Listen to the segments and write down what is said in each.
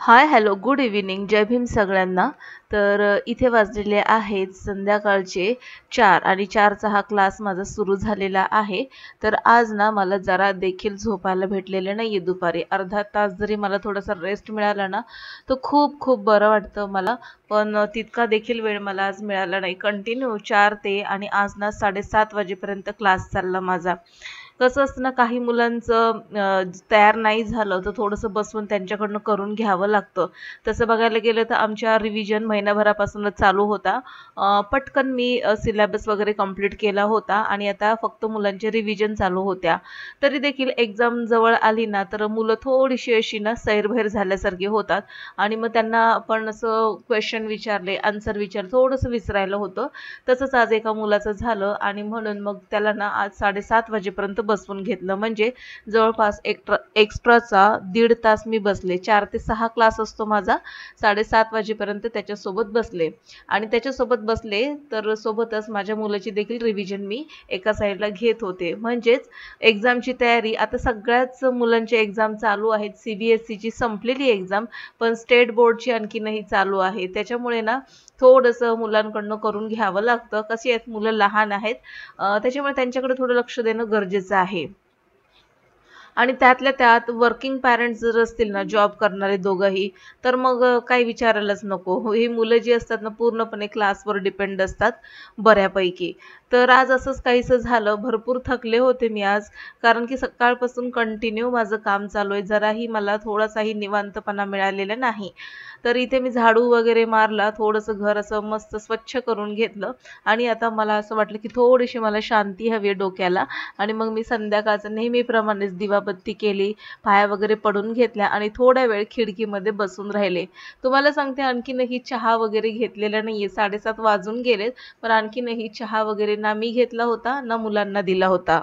हाय, hello, good evening. जय भीम सगळ्यांना. इथे वाजलेले आहेत संध्याकाळचे 4 आणि 4चा हा क्लास माझा सुरू झालेला आहे. तर आज ना मला जरा देखील झोपायला भेटलेलं नाहीये दुपारी. अर्धा तास जरी मला थोडासा रेस्ट मिळाला ना, तर खूप खूप बरं वाटतं मला. पण तितका देखील वेळ मला आज मिळाला नाही. कंटिन्यू 4 ते आणि आज ना 7:30 वाजेपर्यंत क्लास चालला माझा. कसं असतं ना, काही मुलांचं तयार नाही झालं तर थोडंसं बसवून त्यांच्याकडनं करून घ्यावं लागतं. तसं बघायला गेलं तर आमच्या रिव्हिजन महिनाभरापासूनच चालू होता. पटकन मी सिलेबस वगैरे कंप्लीट केला होता आणि आता फक्त मुलांचे रिव्हिजन चालू होत्या. तरी देखील एक्झाम जवळ आली ना, तर मुलं थोडीशी अशी ना सैरभैर झाल्यासारखी होतात आणि मग त्यांना आपण असं क्वेश्चन विचारले, आन्सर विचारलं, थोडंसं विसरायला होतं. तसंच आज एका मुलाचं झालं आणि म्हणून मग त्याला ना आज 7:30 वाजेपर्यंत बसवून घेतलं. म्हणजे जवळपास एक्स्ट्राचा 1.5 तास मी बसले. 4 ते 6 क्लास असतो माझा. 7:30 वाजेपर्यंत त्याच्यासोबत बसले आणि त्याच्यासोबत बसले तर सोबतच माझ्या मुलाची देखील रिव्हिजन मी एका साईडला घेत होते. म्हणजेच एक्झामची तयारी आता सगळ्याच मुलांचे एक्झाम चालू आहेत. CBSEची संपलेली एक्झाम, पण स्टेट बोर्डची आणखीनही चालू आहे. त्याच्यामुळे ना थोडंसं मुलांकडनं करून घ्यावं लागतं. कशी आहेत मुलं लहान आहेत, त्याच्यामुळे त्यांच्याकडे थोडं लक्ष देणं गरजेचं आहे. आणि त्यातल्या त्यात वर्किंग पॅरेंट्स जर असतील ना, जॉब करणारे दोघंही, तर मग काही विचारायलाच नको. ही मुलं जी असतात ना, पूर्णपणे क्लासवर डिपेंड असतात बऱ्यापैकी. तर आज असंच काहीसं झालं. भरपूर थकले होते मी आज, कारण की सकाळपासून कंटिन्यू माझं काम चालू आहे. जराही मला थोडासाही निवांतपणा मिळालेला नाही. तर इथे मी झाडू वगैरे मारला, थोडंसं घर असं मस्त स्वच्छ करून घेतलं आणि आता मला असं वाटलं की थोडीशी मला शांती हवी आहे डोक्याला. आणि मग मी संध्याकाळचं नेहमीप्रमाणेच दिवाबत्ती केली, पाया वगैरे पडून घेतल्या आणि थोड्या वेळ खिडकीमध्ये बसून राहिले. तुम्हाला सांगते, आणखीनही चहा वगैरे घेतलेला नाहीये. 7:30 वाजून गेलेत, पण आणखीनही चहा वगैरे ना मी घेतला होता ना मुलांना दिला होता.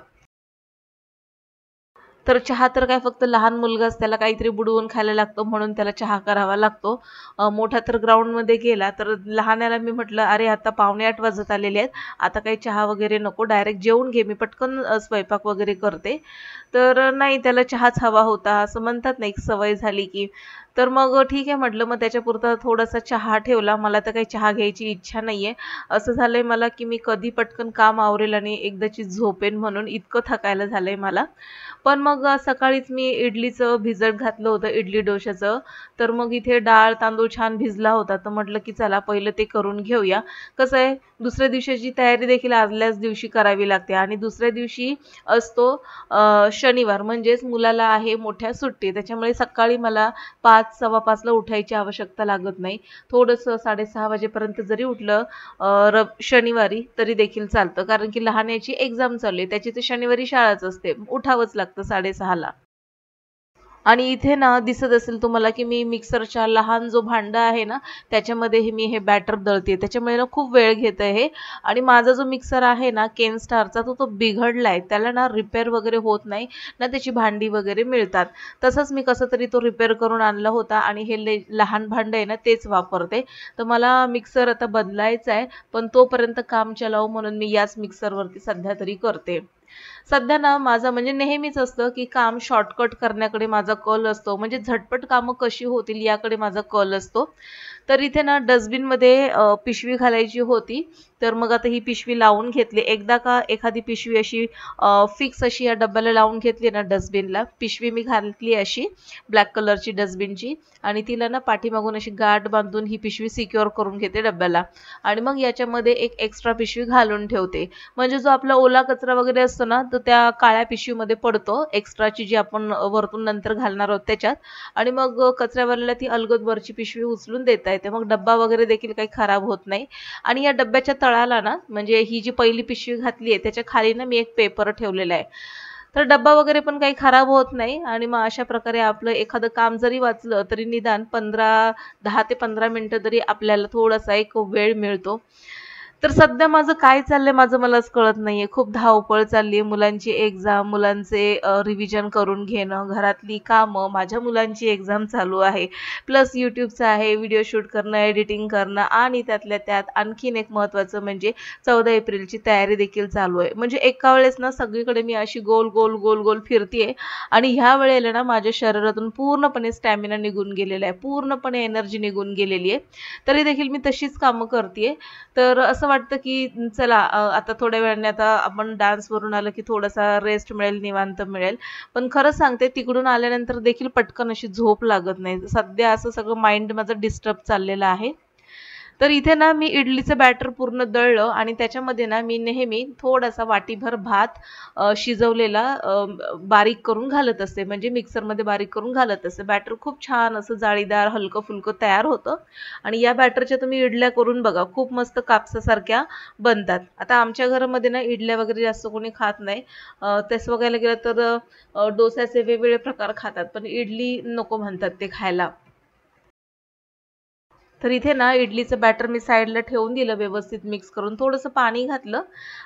तर चहा तर काय फक्त लहान मुलगाच त्याला काहीतरी बुडवून खायला लागतं म्हणून त्याला चहा करावा लागतो. मोठा तर ग्राउंडमध्ये गेला तर लहान्याला मी म्हटलं, "अरे आता 7:45 वाजत आलेले आहेत. आता काही चहा वगैरे नको, डायरेक्ट जेवून घे. मी पटकन स्वयंपाक वगैरे करते." तर नाही, त्याला चहाच हवा होता. असं म्हणतात ना, एक सवय झाली की. तर मग ठीक आहे म्हटलं, मग त्याच्यापुरता थोडासा चहा ठेवला. मला तर काही चहा घ्यायची इच्छा नाहीये. असं झालंय मला की मी कधी पटकन काम आवरेल आणि एकदाची झोपेन म्हणून इतकं थकायला झालंय मला. पण मग सकाळीच मी इडलीचं भिजत घातलं होतं, इडली डोश्याचं. तर मग इथे डाळ, तांदूळ छान भिजला होता. तर म्हटलं की चला पहिलं ते करून घेऊया. कसं आहे, दुसऱ्या दिवशीची तयारी देखील आदल्याच दिवशी करावी लागते आणि दुसऱ्या दिवशी असतो शनिवार, म्हणजेच मुलाला आहे मोठ्या सुट्टी. त्याच्यामुळे सकाळी मला 5, 5:15ला उठायची आवश्यकता लागत नाही. थोडंसं 6:30 वाजेपर्यंत जरी उठलं शनिवारी तरी देखील चालतं. कारण की लहान्याची एक्झाम चालू आहे. त्याची तर शनिवारी शाळाच असते. उठावंच लागतं 6:30ला. आणि इथे ना दिसत असेल तुम्हाला की मी मिक्सरच्या लहान जो भांडा आहे ना, त्याच्यामध्ये मी हे बॅटर दळते. त्याच्यामुळे ना खूप वेळ घेतं हे. आणि माझा जो मिक्सर आहे ना केन स्टारचा, तो बिघडलाय. त्याला ना रिपेअर वगैरे होत नाही ना, त्याची भांडी वगैरे मिळतात. तसंच मी कसं तरी तो रिपेअर करून आणला होता आणि हे लहान भांडं आहे ना तेच वापरते. तर मला मिक्सर आता बदलायचा आहे, पण तोपर्यंत काम चलावं म्हणून मी याच मिक्सरवरती सध्या तरी करते. सध्या ना माझं म्हणजे नेहमीच असतं की काम शॉर्टकट करण्याकडे माझा कल असतो. म्हणजे झटपट कामं कशी होतील याकडे माझा कल असतो. तर इथे ना डस्टबिनमध्ये पिशवी घालायची होती. तर मग आता ही पिशवी लावून घेतली. एकदा का एखादी पिशवी अशी फिक्स अशी या डब्याला लावून घेतली ना डस्टबिनला, पिशवी मी घातली अशी ब्लॅक कलरची डस्टबिनची आणि तिला ना पाठीमागून अशी गाठ बांधून ही पिशवी सिक्युअर करून घेते डब्याला आणि मग याच्यामध्ये एक एक्स्ट्रा पिशवी घालून ठेवते. म्हणजे जो आपला ओला कचरा वगैरे असतो ना, तर त्या काळ्या पिशवीमध्ये पडतो, एक्स्ट्राची जी आपण वरतून नंतर घालणार आहोत त्याच्यात. आणि मग कचऱ्यावाल्याला ती अलगद वरची पिशवी उचलून देता येते. मग डब्बा वगैरे देखील काही खराब होत नाही. आणि या डब्याच्या तळाला ना, म्हणजे ही जी पहिली पिशवी घातली आहे त्याच्या खाली ना मी एक पेपर ठेवलेला आहे. तर डब्बा वगैरे पण काही खराब होत नाही आणि मग अशा प्रकारे आपलं एखादं काम जरी वाचलं तरी निदान 10 ते 15 मिनिटं तरी आपल्याला थोडासा एक वेळ मिळतो. तर सध्या माझं काय चाललंय माझं मलाच कळत नाहीये. खूप धावपळ चालली आहे. मुलांची एक्झाम, मुलांचे रिव्हिजन करून घेणं, घरातली कामं, माझ्या मुलांची एक्झाम चालू आहे. प्लस YouTubeचं आहे, व्हिडिओ शूट करणं, एडिटिंग करणं आणि त्यातल्या त्यात आणखीन एक महत्त्वाचं म्हणजे 14 एप्रिलची तयारी देखील चालू आहे. म्हणजे एका वेळेस ना सगळीकडे मी अशी गोल, गोल, गोल, गोल फिरतीये आणि ह्या वेळेला ना माझ्या शरीरातून पूर्णपणे स्टॅमिना निघून गेलेला आहे. पूर्णपणे एनर्जी निघून गेलेली आहे. तरी देखील मी तशीच कामं करतीये. तर असं वाटतं की चला आता थोड्या वेळाने आता आपण डान्सवरून आलं की थोडासा रेस्ट मिळेल, निवांत मिळेल. पण खरं सांगते तिकडून आल्यानंतर देखील पटकन अशी झोप लागत नाही. सध्या असं सगळं माइंड माझं डिस्टर्ब चाललेलं आहे. तर इथे ना मी इडलीचं बॅटर पूर्ण दळलं आणि त्याच्यामध्ये ना मी नेहमी थोडासा वाटीभर भात शिजवलेला बारीक करून घालत असते. म्हणजे मिक्सरमध्ये बारीक करून घालत असते. बॅटर खूप छान असं जाळीदार, हलकं-फुलकं तयार होतं आणि या बॅटरच्या तुम्ही इडल्या करून बघा. खूप मस्त कापसासारख्या बनतात. आता आमच्या घरामध्ये ना इडल्या वगैरे जास्त कोणी खात नाही. तसं बघायला गेलं तर डोस्याचे वेगवेगळे प्रकार खातात. पण इडली नको म्हणतात ते खायला. तर इथे ना इडलीचं बॅटर मी साईडला ठेवून दिलं व्यवस्थित मिक्स करून. थोडंसं पाणी घातलं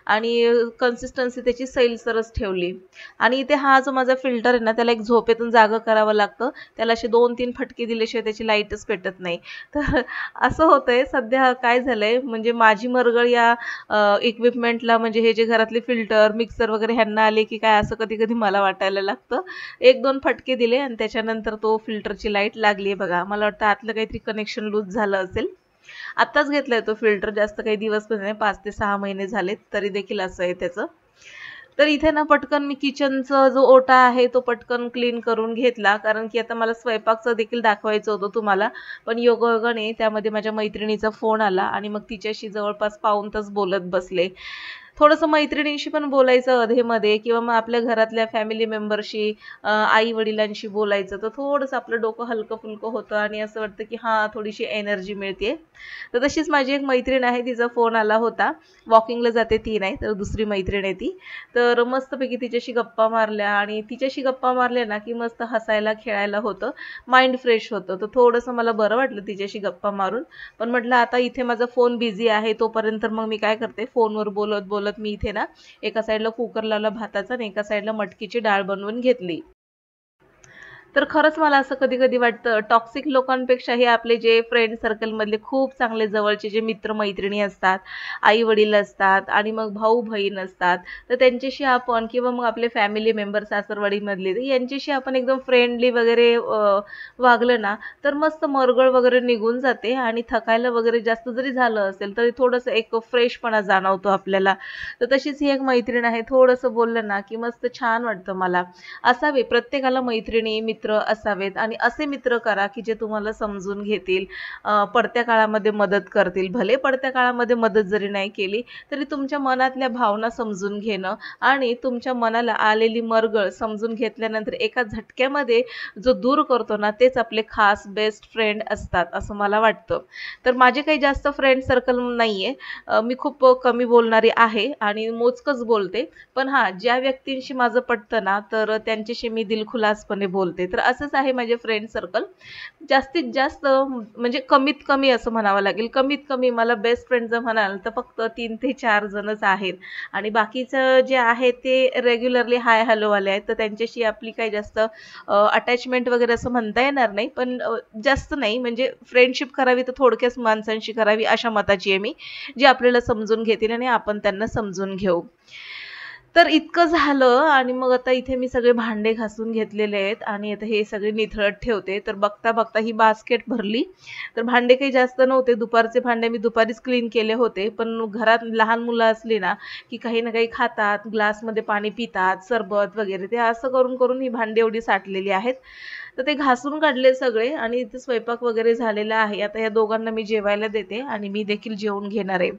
आणि कन्सिस्टन्सी त्याची सैलसरच ठेवली. आणि इथे हा जो माझा फिल्टर आहे ना त्याला एक झोपेतून जागं करावं लागतं. त्याला असे 2-3 फटके दिल्याशिवाय त्याची लाईटच पेटत नाही. तर असं होतंय सध्या काय झालंय म्हणजे माझी मरगळ या इक्विपमेंटला म्हणजे हे जे घरातले फिल्टर, मिक्सर वगैरे ह्यांना आले की काय असं कधी-कधी मला वाटायला लागतं. 1-2 फटके दिले आणि त्याच्यानंतर तो फिल्टरची लाईट लागली आहे बघा. मला वाटतं आतलं काहीतरी कनेक्शन लूज झालं असेल. आत्ताच घेतलाय तो फिल्टर जास्त काही दिवस पण नाही 5 ते 6 महिने झालेत तरी देखील असं आहे त्याचं. तर इथे ना पटकन मी किचनचा जो ओटा आहे तो पटकन क्लीन करून घेतला कारण की आता मला स्वयंपाकचं देखील दाखवायचं होतं तुम्हाला. पण योगायोगाने त्यामध्ये माझ्या मैत्रिणीचा फोन आला आणि मग तिच्याशी जवळपास पाऊण तास बोलत बसले. थोडंसं मैत्रिणींशी पण बोलायचं अधेमध्ये किंवा मग आपल्या घरातल्या फॅमिली मेंबरशी आई-वडिलांशी बोलायचं तर थोडंसं आपलं डोकं हलकं-फुलकं होतं आणि असं वाटतं की हां, थोडीशी एनर्जी मिळते. तर तशीच माझी एक मैत्रीण आहे तिचा फोन आला होता. वॉकिंगला जाते ती नाही तर दुसरी मैत्रीण आहे ती. तर मस्तपैकी तिच्याशी गप्पा मारल्या आणि तिच्याशी गप्पा मारल्या ना की मस्त हसायला, खेळायला होतं. माइंड फ्रेश होतं. तर थोडंसं मला बरं वाटलं तिच्याशी गप्पा मारून. पण म्हटलं आता इथे माझा फोन बिझी आहे तोपर्यंत मग मी काय करते फोनवर बोलत बोलत मी इथे ना एका साईडला कुकर लावला भाताचा आणि एका साईडला मटकीची डाळ बनवून घेतली. तर खरंच मला असं कधी-कधी वाटतं टॉक्सिक लोकांपेक्षाही आपले जे फ्रेंड सर्कलमधले खूप चांगले जवळचे जे मित्र-मैत्रिणी असतात, आई-वडील असतात आणि मग भाऊ-बहीण असतात, तर त्यांच्याशी आपण किंवा मग आपले फॅमिली मेंबर सासरवाडीमधले तर यांच्याशी आपण एकदम फ्रेंडली वगैरे वागलं ना, तर मस्त मरगळ वगैरे निघून जाते आणि थकायला वगैरे जास्त जरी झालं असेल, तरी थोडंसं एक फ्रेशपणा जाणवतो आपल्याला. तर तशीच ही एक मैत्रीण आहे, थोडंसं बोललं ना, की मस्त छान वाटतं मला. असावे प्रत्येकाला मैत्रिणी, मित्र असावेत आणि असे मित्र करा की जे तुम्हाला समजून घेतील, पडत्या काळामध्ये मदत करतील. भले पडत्या काळामध्ये मदत जरी नाही केली, तरी तुमच्या मनातल्या भावना समजून घेणं आणि तुमच्या मनाला आलेली मरगळ समजून घेतल्यानंतर एका झटक्यामध्ये जो दूर करतो ना, तेच आपले खास बेस्ट फ्रेंड असतात, असं मला वाटतं. तर माझे काही जास्त फ्रेंड सर्कल नाहीये. मी खूप कमी बोलणारी आहे आणि मोजकंच बोलते. पण हां, ज्या व्यक्तींशी माझं पटतं ना, तर त्यांच्याशी मी दिलखुलासपणे बोलते. तर असंच आहे माझे फ्रेंड सर्कल. जास्तीत जास्त म्हणजे कमीत कमी असं म्हणावं लागेल. कमीत कमी मला बेस्ट फ्रेंड जर म्हणाल, तर फक्त 3 ते 4 जणच आहेत आणि बाकीचं जे आहे ते रेग्युलरली हाय हॅलोवाले आहेत. तर त्यांच्याशी आपली काही जास्त अटॅचमेंट वगैरे असं म्हणता येणार नाही. पण जास्त नाही म्हणजे फ्रेंडशिप करावी तर थोडक्याच माणसांशी करावी अशा मताची आहे मी. जे आपल्याला समजून घेतील आणि आपण त्यांना समजून घेऊ. तर इतकं झालं आणि मग आता इथे मी सगळे भांडे घासून घेतलेले आहेत आणि आता हे सगळे निथळत ठेवते. तर बघता-बघता ही बास्केट भरली. तर भांडे काही जास्त नव्हते. दुपारचे भांडे मी दुपारीच क्लीन केले होते. पण घरात लहान मुलं असली ना, की काही ना काही खातात, ग्लासमध्ये पाणी पितात, सरबत वगैरे ते असं करून-करून ही भांडी एवढी साठलेली आहेत. तर ते घासून काढले सगळे आणि इथे स्वयंपाक वगैरे झालेला आहे. आता या दोघांना मी जेवायला देते आणि मी देखील जेवून घेणार आहे.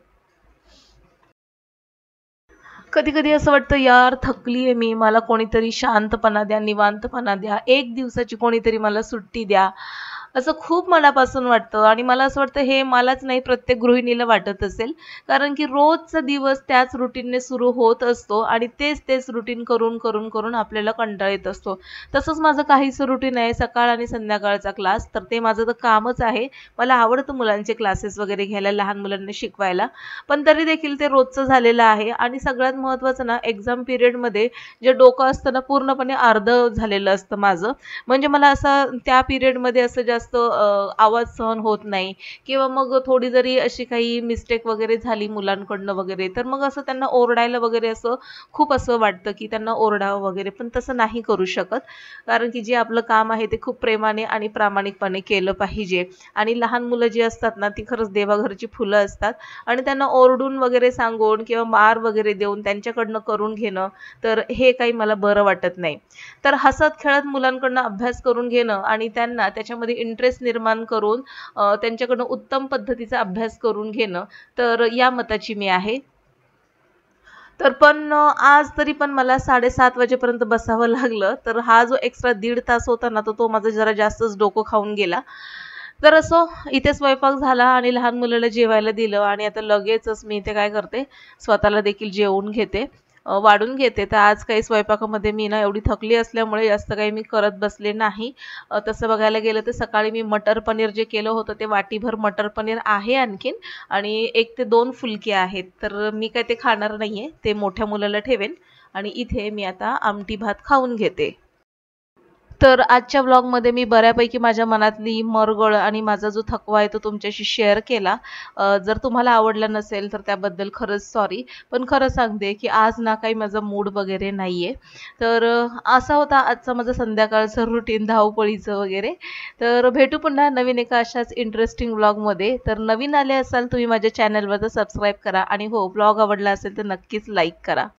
कधी-कधी असं वाटतं यार थकली आहे मी, मला कोणीतरी शांतपणा द्या, निवांतपणा द्या. 1 दिवसाची कोणीतरी मला सुट्टी द्या. असं खूप मनापासून वाटतं आणि मला असं वाटतं हे मलाच नाही प्रत्येक गृहिणीला वाटत असेल. कारण की रोजचा दिवस त्याच रुटीनने सुरू होत असतो आणि तेच रुटीन करून आपल्याला कंटाळा येत असतो. तसंच माझं काहीसं रुटीन आहे सकाळ आणि संध्याकाळचा क्लास. तर ते माझं तर कामच आहे. मला आवडतं मुलांचे क्लासेस वगैरे घ्यायला, लहान मुलांना शिकवायला. पण तरी देखील ते रोजचं झालेलं आहे आणि सगळ्यात महत्त्वाचं ना एक्झाम पिरियडमध्ये जे डोकं असतं ना पूर्णपणे अर्धं झालेलं असतं माझं. म्हणजे मला असं त्या पिरियडमध्ये असं जास्त आवाज सहन होत नाही किंवा मग थोडी जरी अशी काही मिस्टेक वगैरे झाली मुलांकडनं वगैरे तर मग असं त्यांना ओरडायला वगैरे असं खूप असं वाटतं की त्यांना ओरडावं वगैरे, पण तसं नाही करू शकत. कारण की जे आपलं काम आहे ते खूप प्रेमाने आणि प्रामाणिकपणे केलं पाहिजे. आणि लहान मुलं जी असतात ना ती खरंच देवाघरची फुलं असतात आणि त्यांना ओरडून वगैरे सांगून किंवा मार वगैरे देऊन त्यांच्याकडनं करून घेणं तर हे काही मला बरं वाटत नाही. तर हसत खेळत मुलांकडनं अभ्यास करून घेणं आणि त्यांना त्याच्यामध्ये इंटरेस्ट निर्माण करून त्यांच्याकडनं उत्तम पद्धतीचा अभ्यास करून घेणं तर या मताची मी आहे. तर पण आज तरी पण मला 7:30 वाजेपर्यंत बसावं लागलं. तर हा जो एक्स्ट्रा दीड तास होता ना, तर तो माझं जरा जास्तच डोकं खाऊन गेला. तर असो इथे स्वयंपाक झाला आणि लहान मुलाला जेवायला दिलं आणि आता लगेचच मी इथे काय करते, स्वतःला देखील जेवून घेते. वाढून घेते. तर आज काही स्वयंपाकामध्ये मी ना एवढी थकली असल्यामुळे जास्त काही मी करत बसले नाही. तसं बघायला गेलं तर सकाळी मी मटर पनीर जे केलं होतं ते वाटीभर मटर पनीर आहे आणखीन आणि 1 ते 2 फुलके आहेत. तर मी काय ते खाणार नाहीये. ते मोठ्या मुलाला ठेवेन आणि इथे मी आता आमटी भात खाऊन घेते. तर आजच्या व्लॉगमध्ये मी बऱ्यापैकी माझ्या मनातली मरगळ आणि माझा जो थकवा आहे तो तुमच्याशी शेअर केला. जर तुम्हाला आवडला नसेल तर त्याबद्दल खरंच सॉरी. पण खरं सांगते की आज ना काही माझा मूड वगैरे नाहीये. तर असा होता आजचा माझं संध्याकाळचं रुटीन धावपळीचं वगैरे. तर भेटू पुन्हा नवीन एका अशाच इंटरेस्टिंग व्लॉगमध्ये. तर नवीन आले असाल तुम्ही माझ्या चॅनलवर तर सबस्क्राईब करा आणि हो व्लॉग आवडला असेल तर नक्कीच लाईक करा.